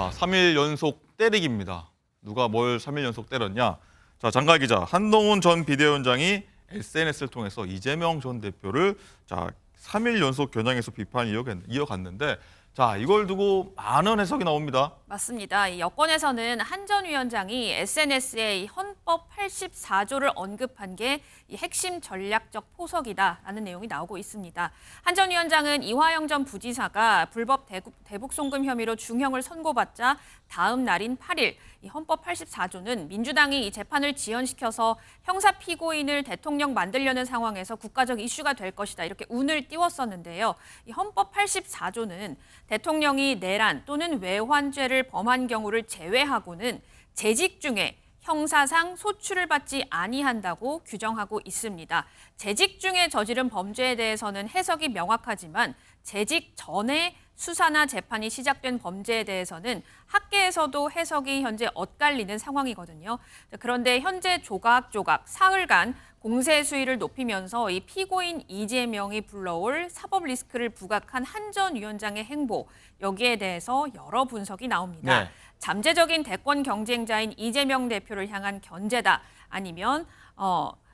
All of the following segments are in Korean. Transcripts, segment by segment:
자, 3일 연속 때리기입니다. 누가 뭘 3일 연속 때렸냐? 자, 장가 기자, 한동훈 전 비대위원장이 SNS를 통해서 이재명 전 대표를 3일 연속 겨냥해서 비판을 이어갔는데 자, 이걸 두고 많은 해석이 나옵니다. 맞습니다. 이 여권에서는 한 전 위원장이 SNS에 헌법 84조를 언급한 게 이 핵심 전략적 포석이다라는 내용이 나오고 있습니다. 한 전 위원장은 이화영 전 부지사가 불법 대북 송금 혐의로 중형을 선고받자 다음 날인 8일 이 헌법 84조는 민주당이 이 재판을 지연시켜서 형사 피고인을 대통령 만들려는 상황에서 국가적 이슈가 될 것이다 이렇게 운을 띄웠었는데요. 이 헌법 84조는 대통령이 내란 또는 외환죄를 범한 경우를 제외하고는 재직 중에 형사상 소출을 받지 아니한다고 규정하고 있습니다. 재직 중에 저지른 범죄에 대해서는 해석이 명확하지만 재직 전에 수사나 재판이 시작된 범죄에 대해서는 학계에서도 해석이 현재 엇갈리는 상황이거든요. 그런데 현재 조각조각 사흘간 공세 수위를 높이면서 이 피고인 이재명이 불러올 사법 리스크를 부각한 한 전 위원장의 행보, 여기에 대해서 여러 분석이 나옵니다. 네. 잠재적인 대권 경쟁자인 이재명 대표를 향한 견제다. 아니면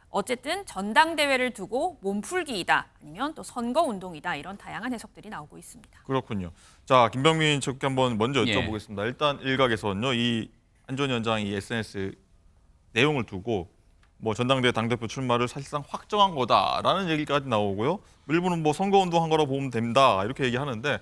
어쨌든 전당대회를 두고 몸풀기이다. 아니면 또 선거운동이다. 이런 다양한 해석들이 나오고 있습니다. 그렇군요. 자, 김병민 측 한번 먼저 여쭤보겠습니다. 일단 일각에서는요, 이 한 전 위원장이 SNS 내용을 두고 뭐 전당대회 당대표 출마를 사실상 확정한 거다라는 얘기까지 나오고요. 일부는 뭐 선거운동한 거라고 보면 됩니다. 이렇게 얘기하는데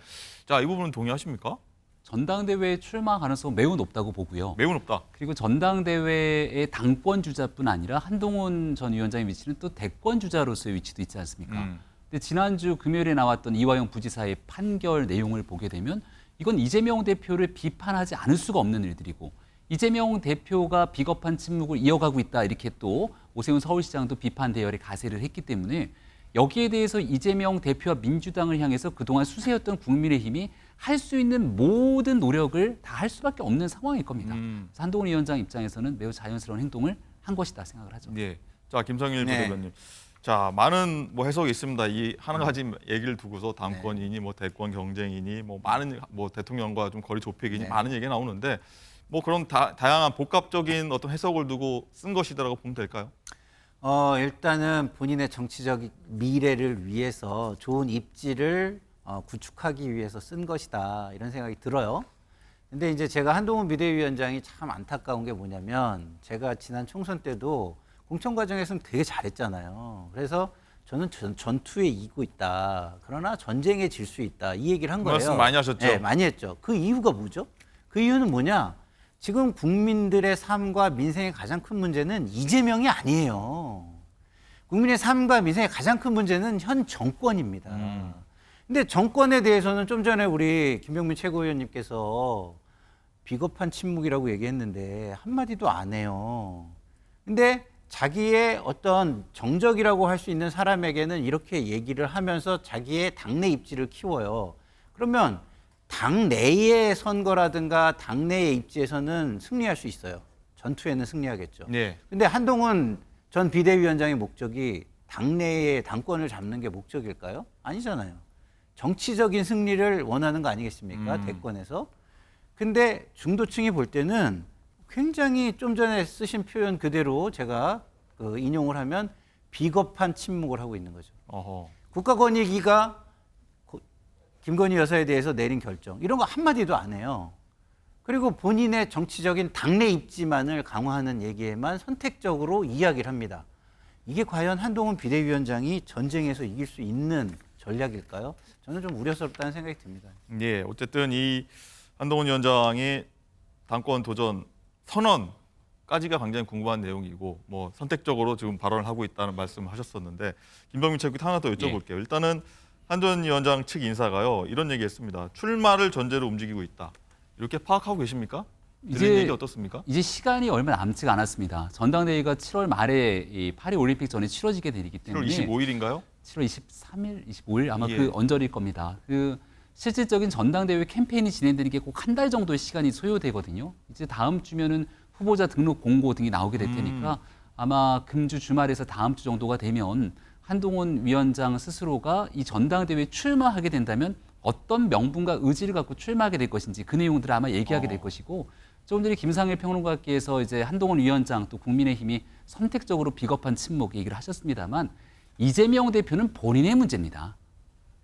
자, 이 부분은 동의하십니까? 전당대회에 출마 가능성은 매우 높다고 보고요. 매우 높다. 그리고 전당대회의 당권 주자뿐 아니라 한동훈 전 위원장의 위치는 또 대권 주자로서의 위치도 있지 않습니까? 근데 지난주 금요일에 나왔던 이화영 부지사의 판결 내용을 보게 되면 이건 이재명 대표를 비판하지 않을 수가 없는 일들이고 이재명 대표가 비겁한 침묵을 이어가고 있다 이렇게 또 오세훈 서울시장도 비판 대열에 가세를 했기 때문에 여기에 대해서 이재명 대표와 민주당을 향해서 그동안 수세였던 국민의힘이 할 수 있는 모든 노력을 다 할 수밖에 없는 상황일 겁니다. 그래서 한동훈 위원장 입장에서는 매우 자연스러운 행동을 한 것이다 생각을 하죠. 네. 자, 김성일 부대변님. 자, 많은 뭐 해석이 있습니다. 이 한 가지 얘기를 두고서 당권이니 뭐 대권 경쟁이니 뭐 많은 뭐 대통령과 좀 거리 좁히기니 많은 얘기가 나오는데 뭐 그런 다양한 복합적인 어떤 해석을 두고 쓴 것이다라고 보면 될까요? 일단은 본인의 정치적 미래를 위해서 좋은 입지를 구축하기 위해서 쓴 것이다 이런 생각이 들어요. 근데 이제 제가 한동훈 비대위원장이 참 안타까운 게 뭐냐면 제가 지난 총선 때도 공천 과정에서는 되게 잘했잖아요. 그래서 저는 전투에 이기고 있다. 그러나 전쟁에 질 수 있다. 이 얘기를 한 거예요. 말씀 많이 하셨죠? 네, 많이 했죠. 그 이유가 뭐죠? 그 이유는 뭐냐? 지금 국민들의 삶과 민생의 가장 큰 문제는 이재명이 아니에요. 국민의 삶과 민생의 가장 큰 문제는 현 정권입니다. 근데 정권에 대해서는 좀 전에 우리 김병민 최고위원님께서 비겁한 침묵이라고 얘기했는데 한마디도 안 해요. 근데 자기의 어떤 정적이라고 할 수 있는 사람에게는 이렇게 얘기를 하면서 자기의 당내 입지를 키워요. 그러면 당내의 선거라든가 당내의 입지에서는 승리할 수 있어요. 전투에는 승리하겠죠. 네. 근데 한동훈 전 비대위원장의 목적이 당내의 당권을 잡는 게 목적일까요? 아니잖아요. 정치적인 승리를 원하는 거 아니겠습니까? 대권에서. 근데 중도층이 볼 때는 굉장히 좀 전에 쓰신 표현 그대로 제가 인용을 하면 비겁한 침묵을 하고 있는 거죠. 어허. 국가권익위가 김건희 여사에 대해서 내린 결정 이런 거 한마디도 안 해요. 그리고 본인의 정치적인 당내 입지만을 강화하는 얘기에만 선택적으로 이야기를 합니다. 이게 과연 한동훈 비대위원장이 전쟁에서 이길 수 있는 전략일까요? 저는 좀 우려스럽다는 생각이 듭니다. 예, 어쨌든 이 한동훈 위원장의 당권 도전 선언까지가 굉장히 궁금한 내용이고 뭐 선택적으로 지금 발언을 하고 있다는 말씀을 하셨었는데 김병민 최고위원 하나 더 여쭤볼게요. 일단은 한 전 위원장 측 인사가요 이런 얘기했습니다. 출마를 전제로 움직이고 있다. 이렇게 파악하고 계십니까? 들은 얘기 어떻습니까? 이제 시간이 얼마 남지가 않았습니다. 전당대회가 7월 말에 이 파리 올림픽 전에 치러지게 되기 때문에 7월 25일인가요? 7월 23일, 25일 아마 예. 그 언저리일 겁니다. 그 실질적인 전당대회 캠페인이 진행되는 게 꼭 한 달 정도의 시간이 소요되거든요. 이제 다음 주면은 후보자 등록 공고 등이 나오게 될 테니까 아마 금주 주말에서 다음 주 정도가 되면 한동훈 위원장 스스로가 이 전당대회에 출마하게 된다면 어떤 명분과 의지를 갖고 출마하게 될 것인지 그 내용들을 아마 얘기하게 될 것이고 조금 전에 김상일 평론가께서 이제 한동훈 위원장 또 국민의힘이 선택적으로 비겁한 침묵 얘기를 하셨습니다만 이재명 대표는 본인의 문제입니다.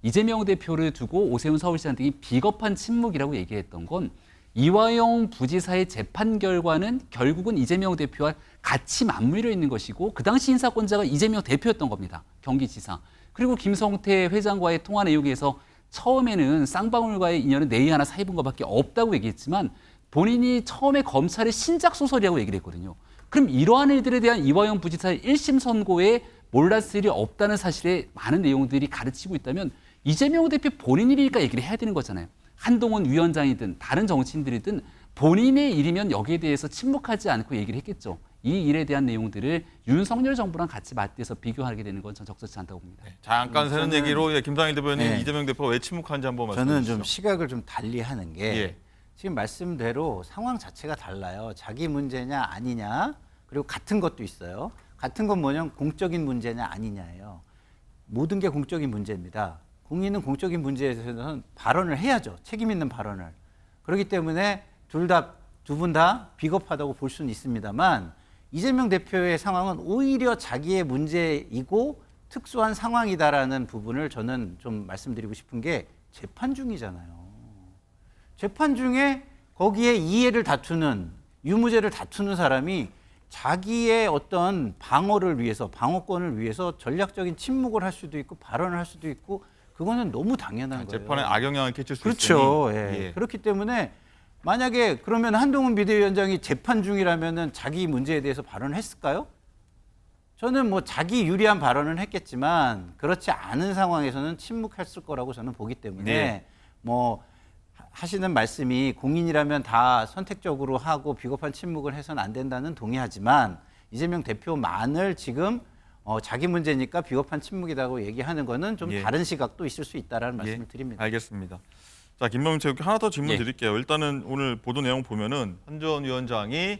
이재명 대표를 두고 오세훈 서울시장 등이 비겁한 침묵이라고 얘기했던 건 이화영 부지사의 재판 결과는 결국은 이재명 대표와 같이 맞물려 있는 것이고 그 당시 인사권자가 이재명 대표였던 겁니다. 경기지사. 그리고 김성태 회장과의 통화 내용에서 처음에는 쌍방울과의 인연은 내의 하나 사입은 것밖에 없다고 얘기했지만 본인이 처음에 검찰의 신작 소설이라고 얘기를 했거든요. 그럼 이러한 일들에 대한 이화영 부지사의 1심 선고에 몰랐을 일이 없다는 사실에 많은 내용들이 가르치고 있다면 이재명 대표 본인 일이니까 얘기를 해야 되는 거잖아요. 한동훈 위원장이든 다른 정치인들이든 본인의 일이면 여기에 대해서 침묵하지 않고 얘기를 했겠죠. 이 일에 대한 내용들을 윤석열 정부랑 같이 맞대서 비교하게 되는 건 전 적절치 않다고 봅니다. 잠깐 새는 얘기로 김상일 대표님 네. 이재명 대표가 왜 침묵한지 한번 말씀해 저는 주시죠. 좀 시각을 좀 달리하는 게 예. 지금 말씀대로 상황 자체가 달라요. 자기 문제냐 아니냐 그리고 같은 것도 있어요. 같은 건 뭐냐면 공적인 문제냐 아니냐예요. 모든 게 공적인 문제입니다. 국민은 공적인 문제에 대해서는 발언을 해야죠. 책임 있는 발언을. 그렇기 때문에 두 분 다 비겁하다고 볼 수는 있습니다만 이재명 대표의 상황은 오히려 자기의 문제이고 특수한 상황이다라는 부분을 저는 좀 말씀드리고 싶은 게 재판 중이잖아요. 재판 중에 거기에 이해를 다투는 유무죄를 다투는 사람이 자기의 어떤 방어를 위해서 방어권을 위해서 전략적인 침묵을 할 수도 있고 발언을 할 수도 있고 그거는 너무 당연한 거예요. 재판에 악영향을 끼칠 수 그렇죠. 있으니. 예. 그렇기 때문에 만약에 그러면 한동훈 비대위원장이 재판 중이라면은 자기 문제에 대해서 발언을 했을까요? 저는 뭐 자기 유리한 발언은 했겠지만 그렇지 않은 상황에서는 침묵했을 거라고 저는 보기 때문에 네. 뭐 하시는 말씀이 공인이라면 다 선택적으로 하고 비겁한 침묵을 해서는 안 된다는 동의하지만 이재명 대표만을 지금 자기 문제니까 비겁한 침묵이라고 얘기하는 거는 좀 예. 다른 시각도 있을 수 있다라는 말씀을 예, 드립니다. 알겠습니다. 자, 김병민 최고께 하나 더 질문 예. 드릴게요. 일단은 오늘 보도 내용 보면은 한 전 위원장이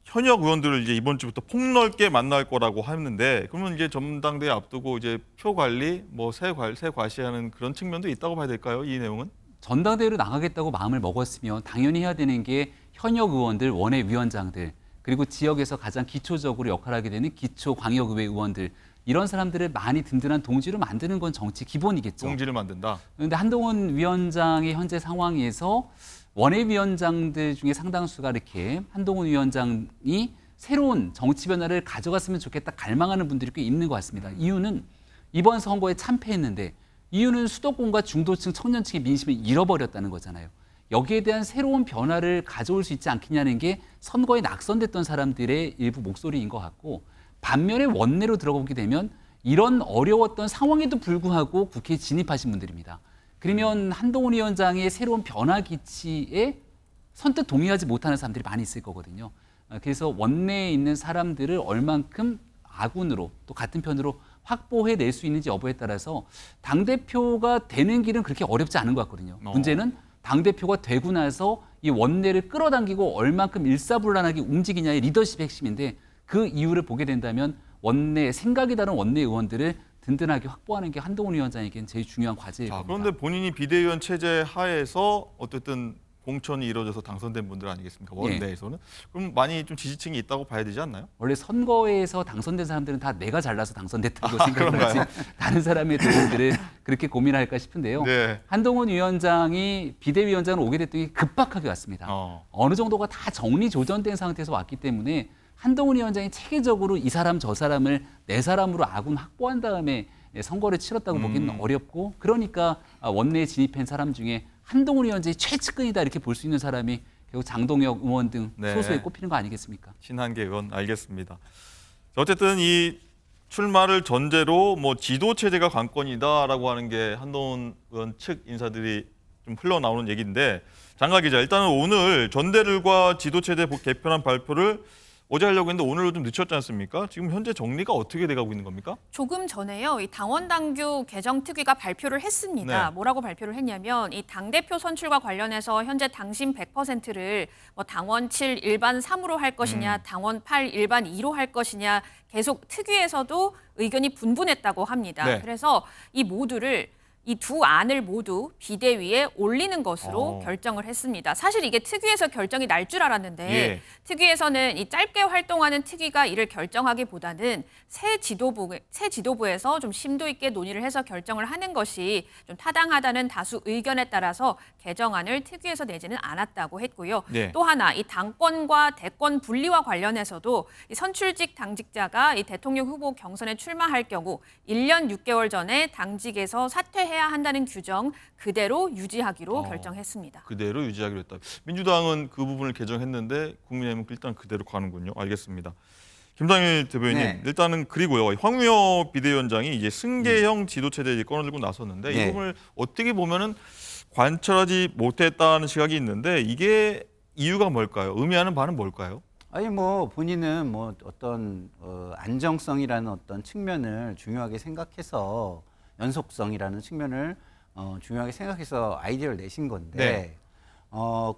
현역 의원들을 이제 이번 주부터 폭넓게 만날 거라고 하는데 그러면 이제 전당대회 앞두고 이제 표 관리, 뭐 새 과시하는 그런 측면도 있다고 봐야 될까요? 이 내용은? 전당대회로 나가겠다고 마음을 먹었으면 당연히 해야 되는 게 현역 의원들, 원외위원장들 그리고 지역에서 가장 기초적으로 역할하게 되는 기초광역의회 의원들 이런 사람들을 많이 든든한 동지로 만드는 건 정치 기본이겠죠. 동지를 만든다. 그런데 한동훈 위원장의 현재 상황에서 원외위원장들 중에 상당수가 이렇게 한동훈 위원장이 새로운 정치 변화를 가져갔으면 좋겠다 갈망하는 분들이 꽤 있는 것 같습니다. 이유는 이번 선거에 참패했는데 이유는 수도권과 중도층, 청년층의 민심을 잃어버렸다는 거잖아요. 여기에 대한 새로운 변화를 가져올 수 있지 않겠냐는 게 선거에 낙선됐던 사람들의 일부 목소리인 것 같고 반면에 원내로 들어가게 되면 이런 어려웠던 상황에도 불구하고 국회에 진입하신 분들입니다. 그러면 한동훈 위원장의 새로운 변화 기치에 선뜻 동의하지 못하는 사람들이 많이 있을 거거든요. 그래서 원내에 있는 사람들을 얼만큼 아군으로 또 같은 편으로 확보해낼 수 있는지 여부에 따라서 당대표가 되는 길은 그렇게 어렵지 않은 것 같거든요. 문제는 당대표가 되고 나서 이 원내를 끌어당기고 얼만큼 일사불란하게 움직이냐의 리더십의 핵심인데 그 이유를 보게 된다면 원내 생각이 다른 원내 의원들을 든든하게 확보하는 게 한동훈 위원장에게는 제일 중요한 과제일 겁니다. 그런데 본인이 비대위원 체제 하에서 어쨌든 공천이 이루어져서 당선된 분들 아니겠습니까? 원내에서는. 그럼 많이 좀 지지층이 있다고 봐야 되지 않나요? 원래 선거에서 당선된 사람들은 다 내가 잘나서 당선됐다고 생각을 그런가요? 하지 다른 사람의 도움들을 그렇게 고민할까 싶은데요. 네. 한동훈 위원장이 비대위원장으로 오게 됐더니 급박하게 왔습니다. 어느 정도가 다 정리조정된 상태에서 왔기 때문에 한동훈 위원장이 체계적으로 이 사람 저 사람을 내 사람으로 아군 확보한 다음에 선거를 치렀다고 보기는 어렵고 그러니까 원내에 진입한 사람 중에 한동훈 위원장이 최측근이다 이렇게 볼 수 있는 사람이 결국 장동혁 의원 등 네. 소수에 꼽히는 거 아니겠습니까? 신한계 의원 알겠습니다. 어쨌든 이 출마를 전제로 뭐 지도 체제가 관건이다라고 하는 게 한동훈 의원 측 인사들이 좀 흘러나오는 얘기인데 장가 기자 일단은 오늘 전대를과 지도 체제 개편안 발표를 어제 하려고 했는데 오늘로 좀 늦췄지 않습니까? 지금 현재 정리가 어떻게 돼가고 있는 겁니까? 조금 전에요. 이 당원당규 개정특위가 발표를 했습니다. 네. 뭐라고 발표를 했냐면 이 당대표 선출과 관련해서 현재 당심 100%를 뭐 당원 7 일반 3으로 할 것이냐, 당원 8 일반 2로 할 것이냐 계속 특위에서도 의견이 분분했다고 합니다. 네. 그래서 이 모두를 이 두 안을 모두 비대위에 올리는 것으로 어. 결정을 했습니다. 사실 이게 특위에서 결정이 날 줄 알았는데 예. 특위에서는 이 짧게 활동하는 특위가 이를 결정하기보다는 새 지도부에서 좀 심도 있게 논의를 해서 결정을 하는 것이 좀 타당하다는 다수 의견에 따라서 개정안을 특위에서 내지는 않았다고 했고요. 네. 또 하나 이 당권과 대권 분리와 관련해서도 이 선출직 당직자가 이 대통령 후보 경선에 출마할 경우 1년 6개월 전에 당직에서 사퇴해야 한다는 규정 그대로 유지하기로 결정했습니다. 그대로 유지하기로 했다. 민주당은 그 부분을 개정했는데 국민의힘은 일단 그대로 가는군요. 알겠습니다. 김상일 대변인, 네. 일단은 그리고요. 황우여 비대위원장이 이제 승계형 지도체제 꺼내들고 나섰는데 네. 이 부분을 어떻게 보면은 관철하지 못했다는 시각이 있는데 이게 이유가 뭘까요? 의미하는 바는 뭘까요? 아니 뭐 본인은 뭐 어떤 안정성이라는 어떤 측면을 중요하게 생각해서 연속성이라는 측면을 중요하게 생각해서 아이디어를 내신 건데 네.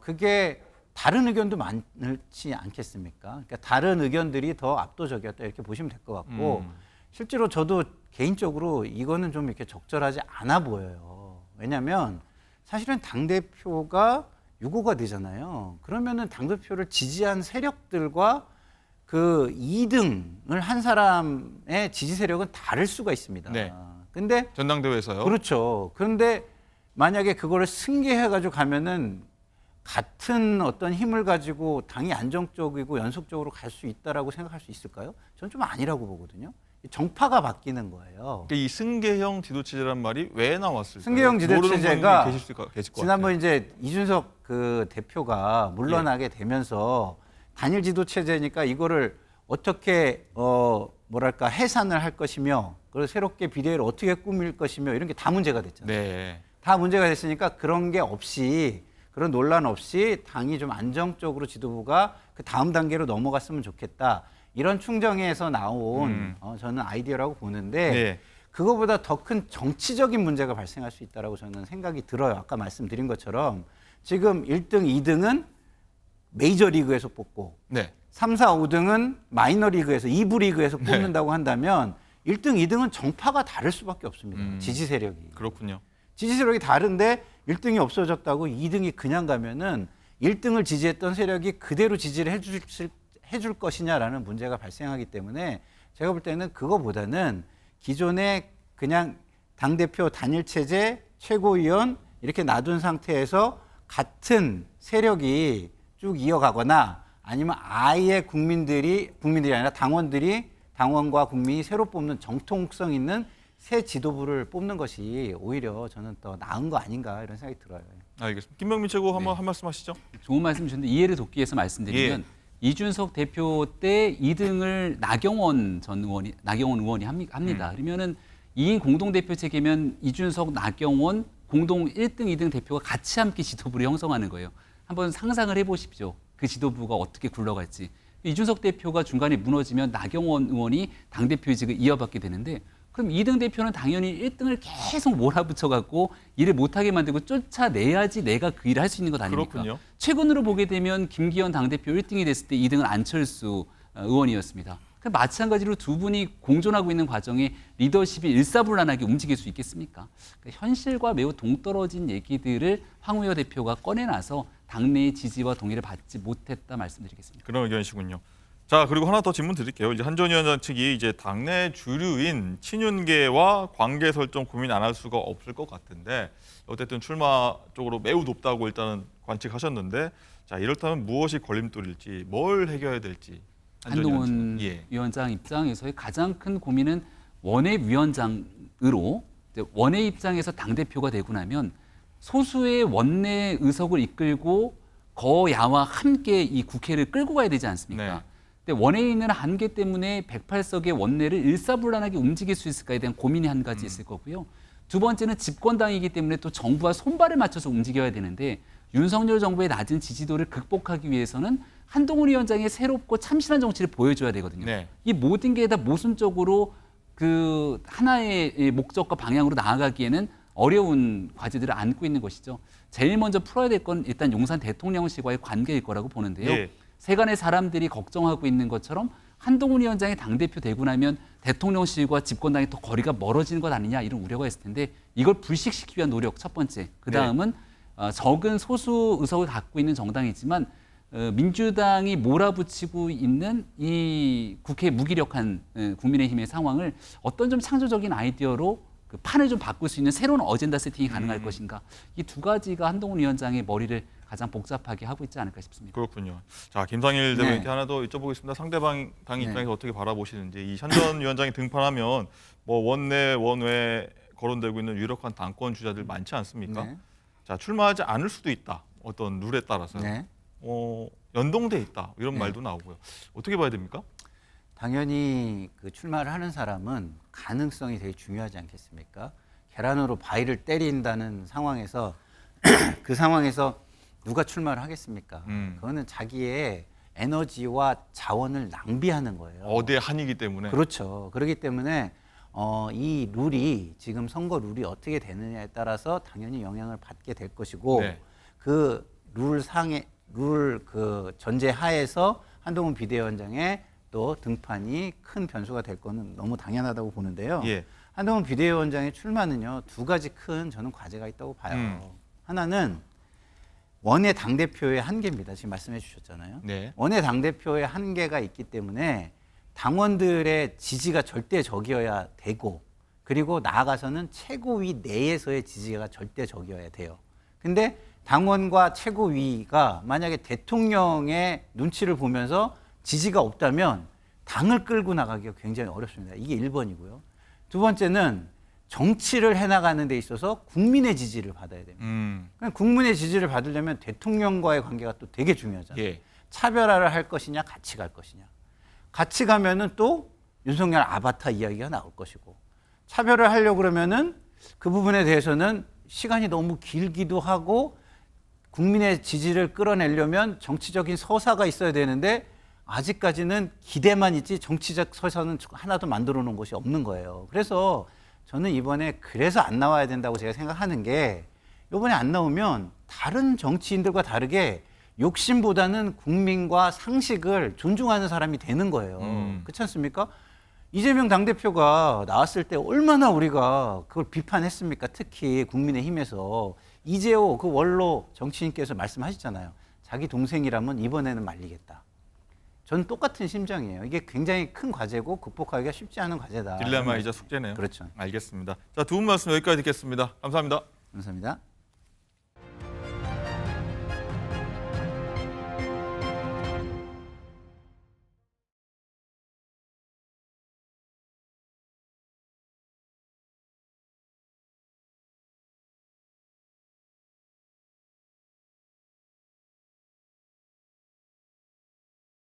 그게 다른 의견도 많지 않겠습니까? 그러니까 다른 의견들이 더 압도적이었다 이렇게 보시면 될 것 같고 실제로 저도 개인적으로 이거는 좀 이렇게 적절하지 않아 보여요. 왜냐하면 사실은 당 대표가 유고가 되잖아요. 그러면은 당 대표를 지지한 세력들과 그 2등을 한 사람의 지지 세력은 다를 수가 있습니다. 네. 근데 전당대회에서요. 그렇죠. 그런데 만약에 그거를 승계해가지고 가면은 같은 어떤 힘을 가지고 당이 안정적이고 연속적으로 갈 수 있다라고 생각할 수 있을까요? 저는 좀 아니라고 보거든요. 정파가 바뀌는 거예요. 이 승계형 지도체제란 말이 왜 나왔을까요? 승계형 지도체제가 모르는 분이 계실 것 지난번 같아요. 이제 이준석 그 대표가 물러나게 되면서 단일 지도체제니까 이거를 어떻게 뭐랄까 해산을 할 것이며 그리고 새롭게 비대위를 어떻게 꾸밀 것이며 이런 게 다 문제가 됐잖아요. 네. 다 문제가 됐으니까 그런 게 없이 그런 논란 없이 당이 좀 안정적으로 지도부가 그 다음 단계로 넘어갔으면 좋겠다. 이런 충정에서 나온 저는 아이디어라고 보는데 네. 그거보다 더 큰 정치적인 문제가 발생할 수 있다라고 저는 생각이 들어요. 아까 말씀드린 것처럼 지금 1등, 2등은 메이저리그에서 뽑고 네. 3, 4, 5등은 마이너리그에서 2부 리그에서 뽑는다고 한다면 1등, 2등은 정파가 다를 수밖에 없습니다. 지지 세력이. 그렇군요. 지지 세력이 다른데 1등이 없어졌다고 2등이 그냥 가면은 1등을 지지했던 세력이 그대로 지지를 해줄 것이냐라는 문제가 발생하기 때문에 제가 볼 때는 그거보다는 기존의 그냥 당대표 단일체제 최고위원 이렇게 놔둔 상태에서 같은 세력이 쭉 이어가거나 아니면 아예 국민들이 아니라 당원과 국민이 새로 뽑는 정통성 있는 새 지도부를 뽑는 것이 오히려 저는 더 나은 거 아닌가 이런 생각이 들어요. 알겠습니다. 김병민 최고 한번 한 말씀 하시죠. 좋은 말씀 주셨는데 이해를 돕기 위해서 말씀드리면 이준석 대표 때 2등을 나경원 의원이 합니다. 그러면은 2인 공동대표 체계면 이준석, 나경원 공동 1등, 2등 대표가 같이 함께 지도부를 형성하는 거예요. 한번 상상을 해보십시오. 그 지도부가 어떻게 굴러갈지. 이준석 대표가 중간에 무너지면 나경원 의원이 당대표직을 이어받게 되는데 그럼 2등 대표는 당연히 1등을 계속 몰아붙여갖고 일을 못하게 만들고 쫓아내야지 내가 그 일을 할 수 있는 것 아닙니까? 그렇군요. 최근으로 보게 되면 김기현 당대표 1등이 됐을 때 2등은 안철수 의원이었습니다. 마찬가지로 두 분이 공존하고 있는 과정에 리더십이 일사불란하게 움직일 수 있겠습니까? 현실과 매우 동떨어진 얘기들을 황우여 대표가 꺼내놔서 당내의 지지와 동의를 받지 못했다 말씀드리겠습니다. 그런 의견이시군요. 자, 그리고 하나 더 질문 드릴게요. 이제 한 전 위원장 측이 이제 당내 주류인 친윤계와 관계 설정 고민 안 할 수가 없을 것 같은데 어쨌든 출마 쪽으로 매우 높다고 일단은 관측하셨는데 자, 이렇다면 무엇이 걸림돌일지 뭘 해결해야 될지 한동훈 위원장 입장에서의 가장 큰 고민은 원외위원장으로 원외 입장에서 당대표가 되고 나면 소수의 원내 의석을 이끌고 거야와 함께 이 국회를 끌고 가야 되지 않습니까? 네. 근데 원외에 있는 한계 때문에 108석의 원내를 일사불란하게 움직일 수 있을까에 대한 고민이 한 가지 있을 거고요. 두 번째는 집권당이기 때문에 또 정부와 손발을 맞춰서 움직여야 되는데 윤석열 정부의 낮은 지지도를 극복하기 위해서는 한동훈 위원장의 새롭고 참신한 정치를 보여줘야 되거든요. 네. 이 모든 게 다 모순적으로 그 하나의 목적과 방향으로 나아가기에는 어려운 과제들을 안고 있는 것이죠. 제일 먼저 풀어야 될 건 일단 용산 대통령실과의 관계일 거라고 보는데요. 예. 세간의 사람들이 걱정하고 있는 것처럼 한동훈 위원장이 당대표 되고 나면 대통령실과 집권당이 더 거리가 멀어지는 것 아니냐 이런 우려가 있을 텐데 이걸 불식시키기 위한 노력 첫 번째. 그 다음은 적은 소수 의석을 갖고 있는 정당이지만 민주당이 몰아붙이고 있는 이 국회 무기력한 국민의힘의 상황을 어떤 좀 창조적인 아이디어로 그 판을 좀 바꿀 수 있는 새로운 어젠다 세팅이 가능할 것인가. 이 두 가지가 한동훈 위원장의 머리를 가장 복잡하게 하고 있지 않을까 싶습니다. 그렇군요. 자, 김상일 대변인께 네. 하나 더 여쭤보겠습니다. 상대방 당 네. 입장에서 어떻게 바라보시는지. 이 현 전 위원장이 등판하면 뭐 원내 원외 거론되고 있는 유력한 당권 주자들 많지 않습니까? 네. 자, 출마하지 않을 수도 있다. 어떤 룰에 따라서 네. 연동돼 있다. 이런 네. 말도 나오고요. 어떻게 봐야 됩니까? 당연히 그 출마를 하는 사람은 가능성이 되게 중요하지 않겠습니까? 계란으로 바위를 때린다는 상황에서 그 상황에서 누가 출마를 하겠습니까? 그거는 자기의 에너지와 자원을 낭비하는 거예요. 어대 한이기 때문에. 그렇죠. 그렇기 때문에 이 룰이 지금 선거 룰이 어떻게 되느냐에 따라서 당연히 영향을 받게 될 것이고 네. 그 룰 그 전제 하에서 한동훈 비대위원장의 또 등판이 큰 변수가 될 거는 너무 당연하다고 보는데요. 예. 한동훈 비대위원장의 출마는요, 두 가지 큰 저는 과제가 있다고 봐요. 하나는 원외 당대표의 한계입니다. 지금 말씀해 주셨잖아요. 네. 원외 당대표의 한계가 있기 때문에 당원들의 지지가 절대적이어야 되고 그리고 나아가서는 최고위 내에서의 지지가 절대적이어야 돼요. 근데 당원과 최고위가 만약에 대통령의 눈치를 보면서 지지가 없다면 당을 끌고 나가기가 굉장히 어렵습니다. 이게 1번이고요. 두 번째는 정치를 해나가는 데 있어서 국민의 지지를 받아야 됩니다. 그러니까 국민의 지지를 받으려면 대통령과의 관계가 또 되게 중요하잖아요. 예. 차별화를 할 것이냐, 같이 갈 것이냐. 같이 가면은 또 윤석열 아바타 이야기가 나올 것이고, 차별을 하려고 그러면은 그 부분에 대해서는 시간이 너무 길기도 하고, 국민의 지지를 끌어내려면 정치적인 서사가 있어야 되는데, 아직까지는 기대만 있지 정치적 서사는 하나도 만들어 놓은 것이 없는 거예요. 그래서 저는 이번에 그래서 안 나와야 된다고 제가 생각하는 게, 이번에 안 나오면 다른 정치인들과 다르게 욕심보다는 국민과 상식을 존중하는 사람이 되는 거예요. 그렇지 않습니까? 이재명 당대표가 나왔을 때 얼마나 우리가 그걸 비판했습니까? 특히 국민의힘에서 이재호 그 원로 정치인께서 말씀하셨잖아요. 자기 동생이라면 이번에는 말리겠다. 저는 똑같은 심정이에요. 이게 굉장히 큰 과제고 극복하기가 쉽지 않은 과제다. 딜레마이자 숙제네요. 그렇죠. 알겠습니다. 자, 두 분 말씀 여기까지 듣겠습니다. 감사합니다. 감사합니다.